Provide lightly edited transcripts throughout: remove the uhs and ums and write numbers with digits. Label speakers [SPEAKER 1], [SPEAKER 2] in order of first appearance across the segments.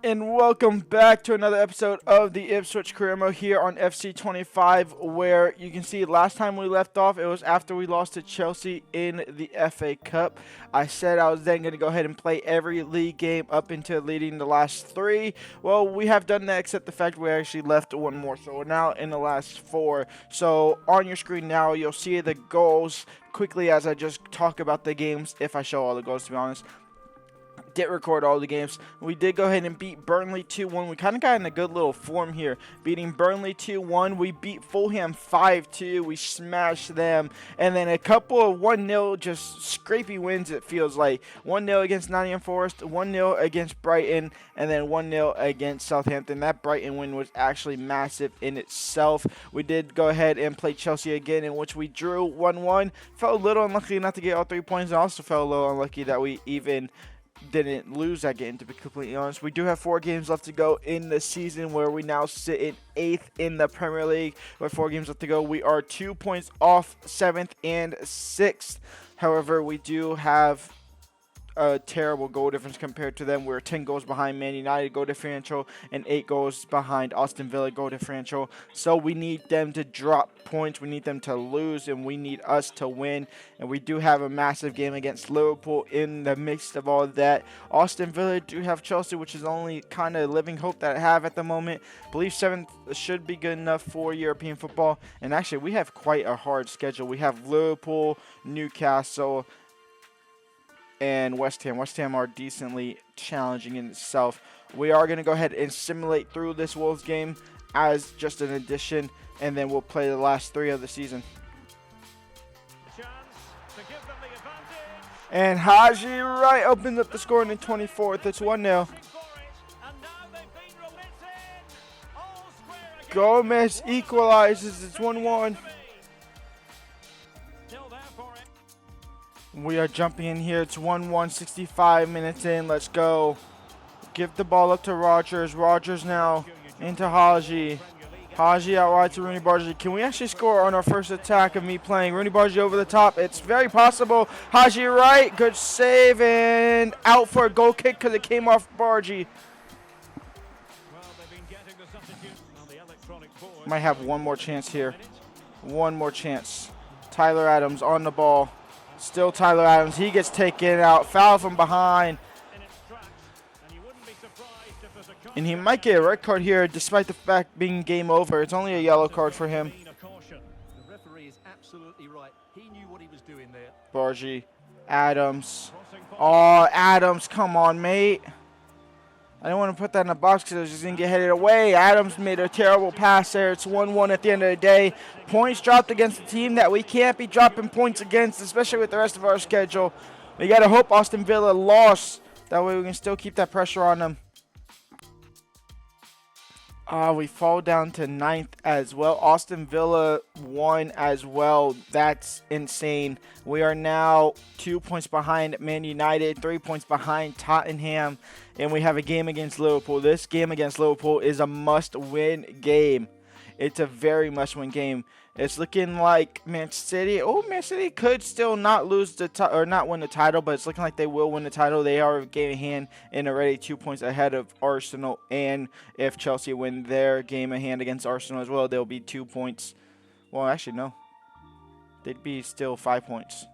[SPEAKER 1] And welcome back to another episode of the Ipswich Career Mode here on FC25, where you can see last time we left off, it was after we lost to Chelsea in the FA Cup. I said I was then going to go ahead and play every league game up into leading the last three. Well, we have done that except the fact we actually left one more, so we're now in the last four. So on your screen now, you'll see the goals quickly as I just talk about the games, if I show all the goals, to be honest. Did record all the games. We did go ahead and beat Burnley 2-1. We kind of got in a good little form here. Beating Burnley 2-1. We beat Fulham 5-2. We smashed them. And then a couple of 1-0 just scrapey wins, it feels like. 1-0 against Nottingham Forest. 1-0 against Brighton. And then 1-0 against Southampton. That Brighton win was actually massive in itself. We did go ahead and play Chelsea again, in which we drew 1-1. Felt a little unlucky not to get all 3 points. And also felt a little unlucky that we even didn't lose that game, to be completely honest. We do have 4 games left to go in the season, where we now sit in 8th in the Premier League. With 4 games left to go, we are 2 points off 7th and 6th. However, we do have a terrible goal difference compared to them. We're 10 goals behind Man United goal differential and 8 goals behind Aston Villa goal differential. So we need them to drop points, we need them to lose, and we need us to win. And we do have a massive game against Liverpool in the midst of all that. Aston Villa do have Chelsea, which is the only kind of living hope that I have at the moment. I believe 7th should be good enough for European football. And actually, we have quite a hard schedule. We have Liverpool, Newcastle, and West Ham. West Ham are decently challenging in itself. We are going to go ahead and simulate through this Wolves game as just an addition, and then we'll play the last 3 of the season. And Haji Wright opens up the score in the 24th. It's 1-0. Gomez equalizes. It's 1-1. We are jumping in here. It's 1-1, 65 minutes in. Let's go. Give the ball up to Rogers. Rogers now into Haji. Haji out wide to Rooney Bargy. Can we actually score on our first attack of me playing Rooney Bargy over the top? It's very possible. Haji right. Good save and out for a goal kick because it came off Bargy. Might have one more chance here. One more chance. Tyler Adams on the ball. Still Tyler Adams. He gets taken out. Foul from behind. And he might get a red card here, despite the fact being game over. It's only a yellow card for him. Bargy. Adams. Oh, Adams. Come on, mate. I didn't want to put that in the box because I was just going to get headed away. Adams made a terrible pass there. It's 1-1 at the end of the day. Points dropped against a team that we can't be dropping points against, especially with the rest of our schedule. We got to hope Aston Villa lost. That way we can still keep that pressure on them. We fall down to 9th as well. Aston Villa won as well. That's insane. We are now 2 points behind Man United, 3 points behind Tottenham, and we have a game against Liverpool. This game against Liverpool is a must-win game. It's a very must-win game. It's looking like Man City. Oh, Man City could still not lose or not win the title, but it's looking like they will win the title. They are game in hand and already 2 points ahead of Arsenal. And if Chelsea win their game in hand against Arsenal as well, they'll be 2 points. Well, actually, no. They'd be still 5 points.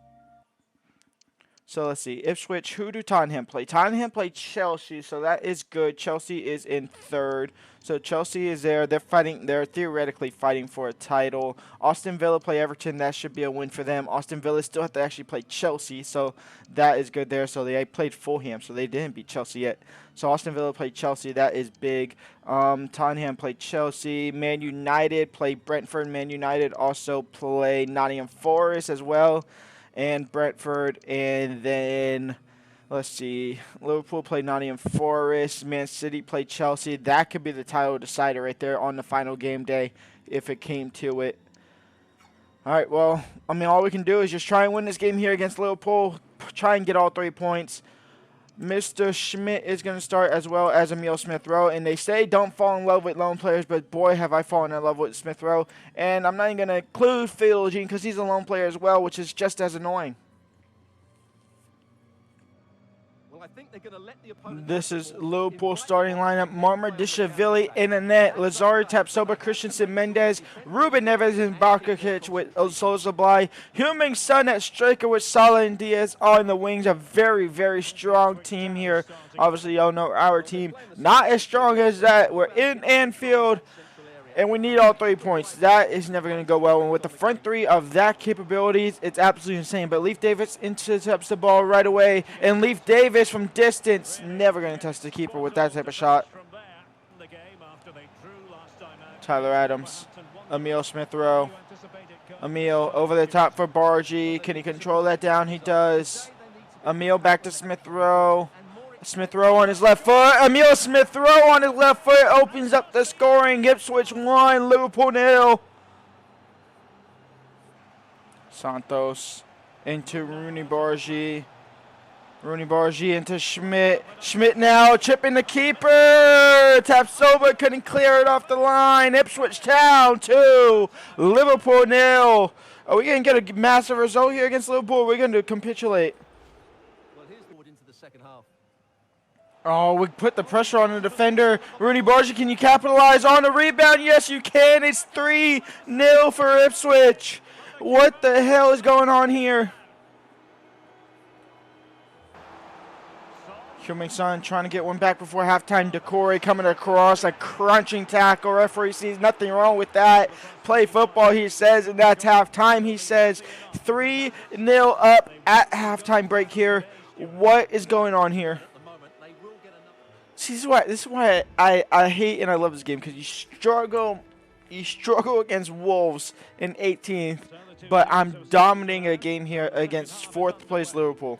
[SPEAKER 1] So let's see. Ipswich, who do Tottenham play? Tottenham play Chelsea, so that is good. Chelsea is in 3rd. So Chelsea is there. They're fighting. They're theoretically fighting for a title. Aston Villa play Everton. That should be a win for them. Aston Villa still have to actually play Chelsea, so that is good there. So they played Fulham, so they didn't beat Chelsea yet. So Aston Villa played Chelsea. That is big. Tottenham played Chelsea. Man United play Brentford. Man United also play Nottingham Forest as well. And Brentford, and then, let's see, Liverpool played Nottingham Forest, Man City played Chelsea. That could be the title decider right there on the final game day if it came to it. All right, well, I mean, all we can do is just try and win this game here against Liverpool, try and get all 3 points. Mr. Schmidt is going to start as well as Emil Smith-Rowe. And they say don't fall in love with lone players, but boy, have I fallen in love with Smith-Rowe. And I'm not even going to include Philogene because he's a lone player as well, which is just as annoying. This is Liverpool starting lineup. Marmar, Dishavili in the net. Lazari, Tapsoba, Christensen, Mendez, Ruben Neves, and Barkic with Sozablai. Heung-min Son at striker with Salah and Diaz on the wings. A very, very strong team here. Obviously, y'all know our team. Not as strong as that. We're in Anfield, and we need all 3 points. That is never going to go well. And with the front three of that capabilities, it's absolutely insane. But Leif Davis intercepts the ball right away. And Leif Davis from distance, never going to touch the keeper with that type of shot. Tyler Adams. Emil Smith-Rowe. Emil over the top for Bargy. Can he control that down? He does. Emil back to Smith-Rowe. Smith-Rowe on his left foot. Emil Smith-Rowe on his left foot opens up the scoring. Ipswich 1, Liverpool 0. Santos into Rooney Bargy. Rooney Bargy into Schmidt. Schmidt now chipping the keeper. Tapsoba couldn't clear it off the line. Ipswich Town 2, Liverpool 0. Are we going to get a massive result here against Liverpool? We're going to capitulate.
[SPEAKER 2] Well, here's forward into the second half.
[SPEAKER 1] Oh, we put the pressure on the defender. Rooney Bargy, can you capitalize on the rebound? Yes, you can. It's 3-0 for Ipswich. What the hell is going on here? Heung-min Son trying to get one back before halftime. Decore coming across, a crunching tackle. Referee sees nothing wrong with that. Play football, he says, and that's halftime. He says 3-0 up at halftime break here. What is going on here? See, this is why I hate and I love this game, because you struggle against Wolves in 18th, but I'm dominating a game here against 4th place Liverpool.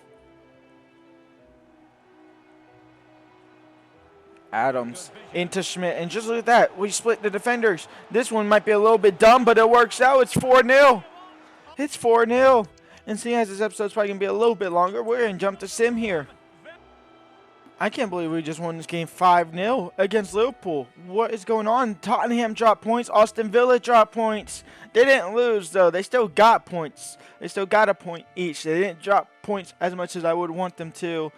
[SPEAKER 1] Adams into Schmidt, and just look at that. We split the defenders. This one might be a little bit dumb, but it works out. It's 4-0. It's 4-0. And seeing as this episode's probably going to be a little bit longer, we're going to jump to Sim here. I can't believe we just won this game 5-0 against Liverpool. What is going on? Tottenham dropped points. Austin Villa dropped points. They didn't lose, though. They still got points. They still got a point each. They didn't drop points as much as I would want them to.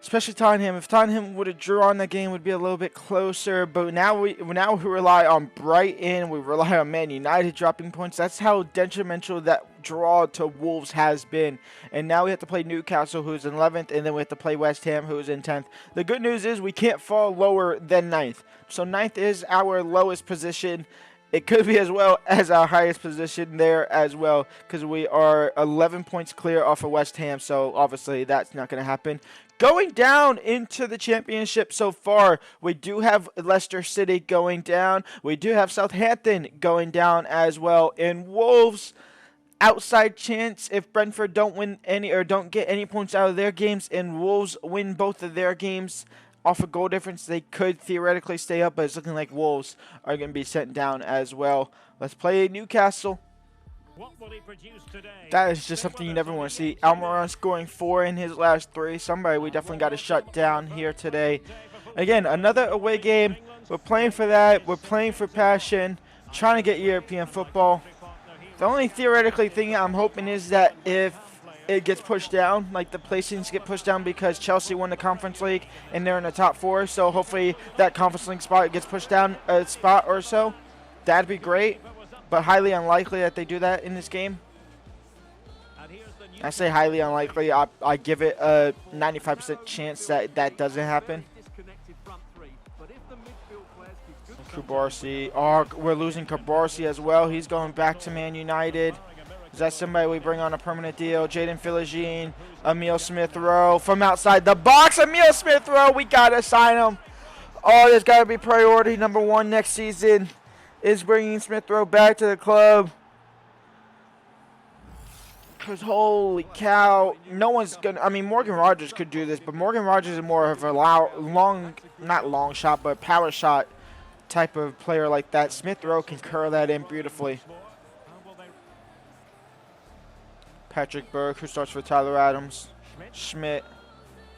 [SPEAKER 1] Especially Tottenham. If Tottenham would have drawn the game, it would be a little bit closer. But now we rely on Brighton. We rely on Man United dropping points. That's how detrimental that draw to Wolves has been. And now we have to play Newcastle, who's in 11th, and then we have to play West Ham, who's in 10th. The good news is we can't fall lower than 9th. So 9th is our lowest position. It could be as well as our highest position there as well, because we are 11 points clear off of West Ham. So obviously that's not going to happen. Going down into the championship so far, we do have Leicester City going down. We do have Southampton going down as well. And Wolves, outside chance if Brentford don't win any or don't get any points out of their games and Wolves win both of their games off a goal difference, they could theoretically stay up, but it's looking like Wolves are going to be sent down as well. Let's play Newcastle. That is just something you never want to see. Almiron scoring 4 in his last 3. Somebody we definitely got to shut down here today. Again, another away game. We're playing for that. We're playing for passion. Trying to get European football. The only theoretically thing I'm hoping is that if it gets pushed down, like the placings get pushed down because Chelsea won the Conference League and they're in the top 4. So hopefully that Conference League spot gets pushed down a spot or so. That'd be great. But highly unlikely that they do that in this game. I say highly unlikely. I give it a 95% chance that that doesn't happen. Kubarsi. Oh, we're losing Kubarsi as well. He's going back to Man United. Is that somebody we bring on a permanent deal? Jaden Philogene. Emil Smith-Rowe from outside the box. Emil Smith-Rowe. We got to sign him. Oh, there's got to be priority number 1 next season. Is bringing Smith-Rowe back to the club. Because holy cow, no one's going to, I mean, Morgan Rogers could do this, but Morgan Rogers is more of a not long shot, but power shot type of player like that. Smith-Rowe can curl that in beautifully. Patrick Berg, who starts for Tyler Adams. Schmidt,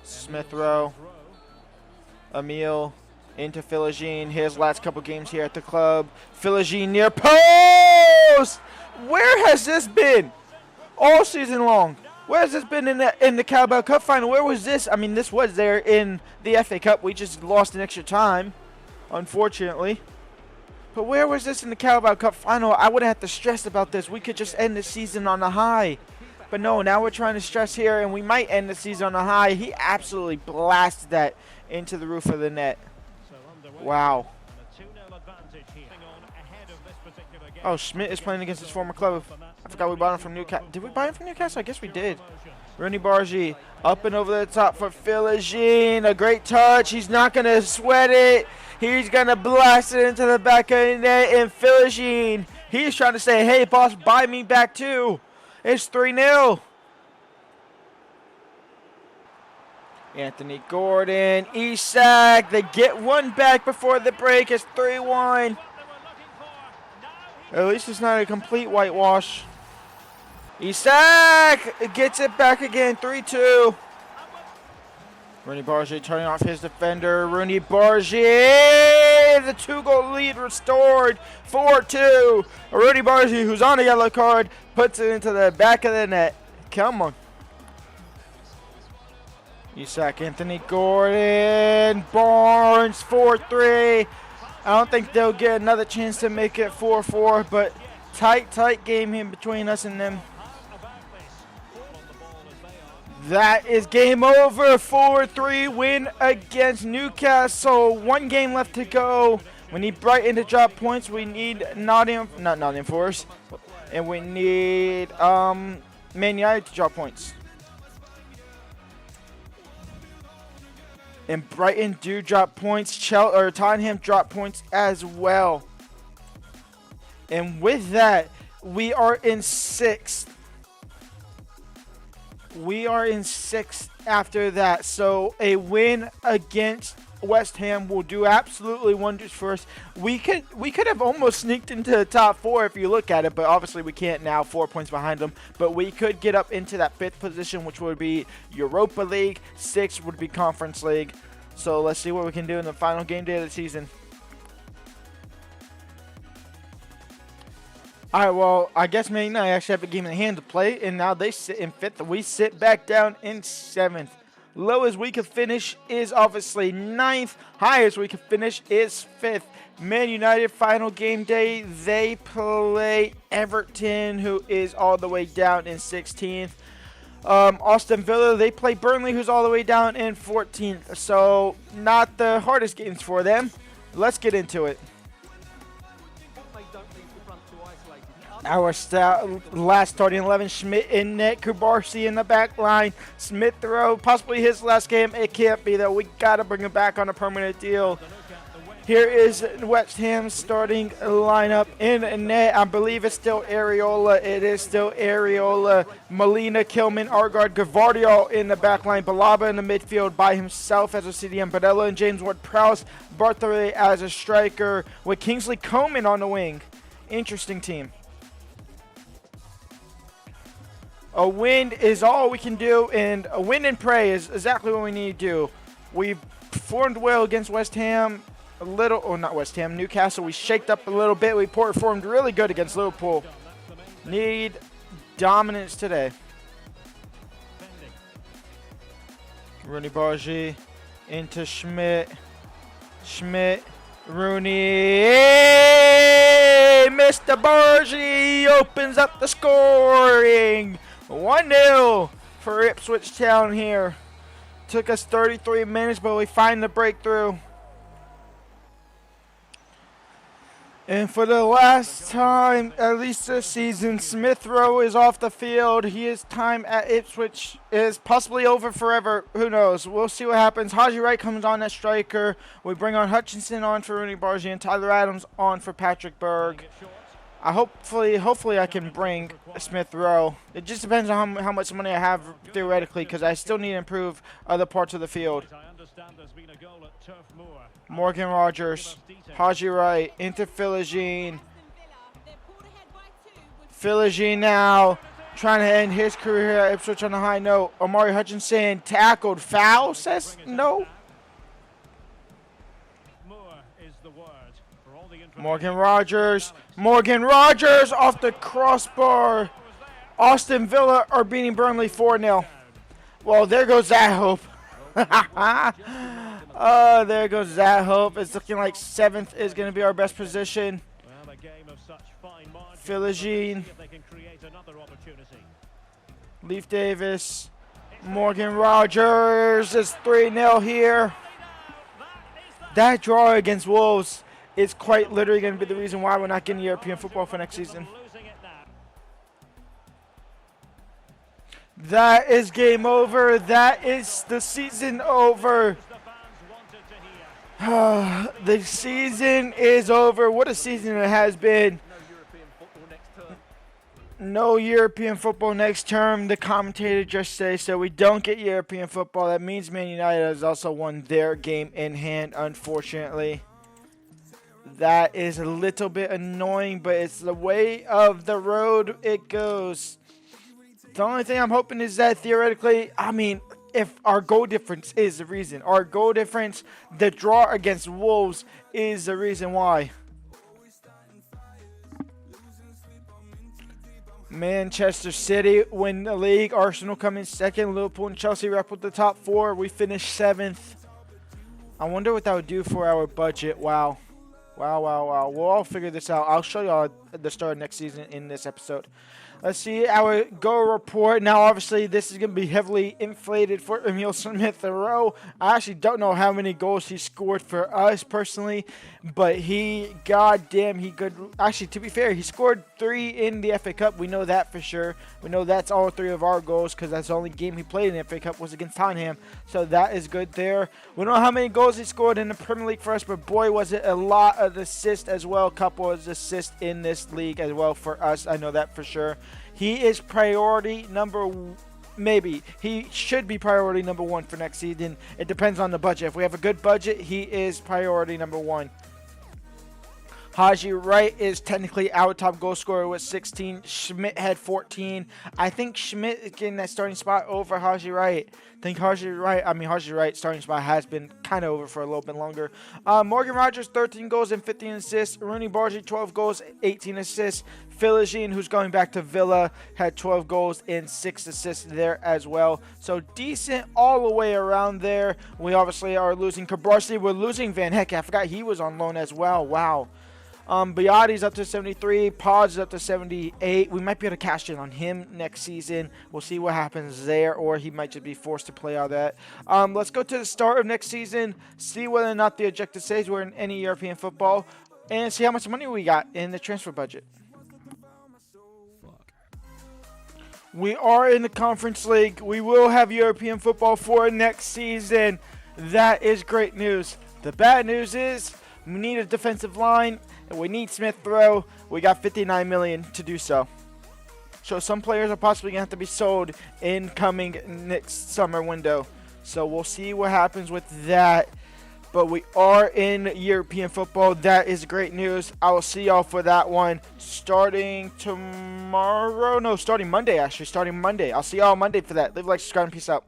[SPEAKER 1] Smith-Rowe, Emil. Into Philogene, his last couple games here at the club. Philogene near post! Where has this been all season long? Where has this been in the Carabao Cup final? Where was this? I mean, this was there in the FA Cup. We just lost in extra time, unfortunately. But where was this in the Carabao Cup final? I wouldn't have to stress about this. We could just end the season on a high. But no, now we're trying to stress here, and we might end the season on a high. He absolutely blasted that into the roof of the net. Wow. Oh, Schmidt is playing against his former club. I forgot we bought him from Newcastle. Did we buy him from Newcastle? I guess we did. Rooney Bargy up and over the top for Philogene. A great touch. He's not going to sweat it. He's going to blast it into the back of the net. And Philogene, he's trying to say, hey, boss, buy me back too. It's 3-0. Anthony Gordon, Isak. They get one back before the break. It's 3-1. At least it's not a complete whitewash. Isak gets it back again, 3-2. Rooney Bargy turning off his defender. Rooney Bargy, the 2-goal lead restored, 4-2. Rooney Bargy, who's on a yellow card, puts it into the back of the net. Come on. Isak, Anthony Gordon, Barnes, 4-3. I don't think they'll get another chance to make it 4-4, but tight game in between us and them. That is game over. 4-3 win against Newcastle. 1 game left to go. We need Brighton to drop points. We need Nottingham Forest, and we need Man United to drop points. And Brighton do drop points. Tottenham drop points as well. And with that, we are in 6th. We are in 6th after that. So a win against West Ham will do absolutely wonders for us. We could have almost sneaked into the top 4 if you look at it, but obviously we can't now, 4 points behind them. But we could get up into that 5th position, which would be Europa League. 6th would be Conference League. So let's see what we can do in the final game day of the season. All right, well, I guess Man United actually have a game in hand to play, and now they sit in 5th. We sit back down in 7th. Lowest we could finish is obviously 9th. Highest we could finish is 5th. Man United final game day, they play Everton, who is all the way down in 16th. Aston Villa, they play Burnley, who's all the way down in 14th. So not the hardest games for them. Let's get into it. Our last starting 11, Schmidt in net, Kubarsi in the back line, Smith Rowe, possibly his last game. It can't be, though. We got to bring him back on a permanent deal. Here is West Ham's starting lineup in net. I believe it's still Areola. It is still Areola, Molina, Kilman, Argard, Gavardio in the back line, Balaba in the midfield by himself as a CDM, Barella and James Ward-Prowse, Bartholomeu as a striker, with Kingsley Coman on the wing. Interesting team. A win is all we can do, and a win and pray is exactly what we need to do. We performed well against West Ham, Newcastle. We shaked up a little bit. We performed really good against Liverpool. Need dominance today. Rooney Bargy into Schmidt. Schmidt, Rooney. Hey, Mr. Bargy opens up the scoring. 1-0 for Ipswich Town here. Took us 33 minutes, but we find the breakthrough. And for the last time, at least this season, Smith Rowe is off the field. His time at Ipswich is possibly over forever. Who knows? We'll see what happens. Haji Wright comes on as striker. We bring on Hutchinson on for Rooney Bargy and Tyler Adams on for Patrick Berg. Hopefully I can bring Smith Rowe. It just depends on how much money I have theoretically, because I still need to improve other parts of the field. Morgan Rogers, Haji Wright into Philogene. Philogene now trying to end his career at Ipswich on a high note. Omari Hutchinson tackled, foul, says no. Morgan Rogers off the crossbar. Austin Villa are beating Burnley 4-0. Well, there goes that hope. Oh, there goes that hope. It's looking like 7th is going to be our best position. Philogene, Leaf Davis, Morgan Rogers is 3-0 here. That draw against Wolves is quite literally going to be the reason why we're not getting European football for next season. That is game over. That is the season over. The season is over. What a season it has been. No European football next term. The commentator just says so. We don't get European football. That means Man United has also won their game in hand, unfortunately. That is a little bit annoying, but it's the way of the road it goes. The only thing I'm hoping is that theoretically, I mean, if our goal difference is the reason. Our goal difference, the draw against Wolves is the reason why. Manchester City win the league. Arsenal come in second. Liverpool and Chelsea wrap with the top 4. We finish 7th. I wonder what that would do for our budget. Wow. Wow. We'll all figure this out. I'll show y'all the start of next season in this episode. Let's see our goal report. Now, obviously, this is going to be heavily inflated for Emil Smith-Rowe. I actually don't know how many goals he scored for us personally, but he could. Actually, to be fair, he scored 3 in the FA Cup. We know that for sure. We know that's all 3 of our goals because that's the only game he played in the FA Cup was against Tottenham. So that is good there. We don't know how many goals he scored in the Premier League for us, but boy, was it a lot of assists as well. A couple of assists in this league as well for us. I know that for sure. He is priority maybe. He should be priority number 1 for next season. It depends on the budget. If we have a good budget, he is priority number 1. Haji Wright is technically our top goal scorer with 16. Schmidt had 14. I think Schmidt is getting that starting spot over Haji Wright. I think Haji Wright's starting spot has been kind of over for a little bit longer. Morgan Rogers, 13 goals and 15 assists. Rooney Bargy, 12 goals, 18 assists. Philogene, who's going back to Villa, had 12 goals and 6 assists there as well. So decent all the way around there. We obviously are losing Cabarsi. We're losing Van Heck. I forgot he was on loan as well. Wow. Biati's up to 73. Pod's up to 78. We might be able to cash in on him next season. We'll see what happens there, or he might just be forced to play out of that. Let's go to the start of next season, see whether or not the objective says we're in any European football, and see how much money we got in the transfer budget. We are in the Conference League. We will have European football for next season. That is great news. The bad news is we need a defensive line. We need Smith-Rowe. We got $59 million to do so. So some players are possibly going to have to be sold in coming next summer window. So we'll see what happens with that. But we are in European football. That is great news. I will see y'all for that one starting tomorrow. No, starting Monday, actually. Starting Monday. I'll see y'all Monday for that. Live, like, subscribe, and peace out.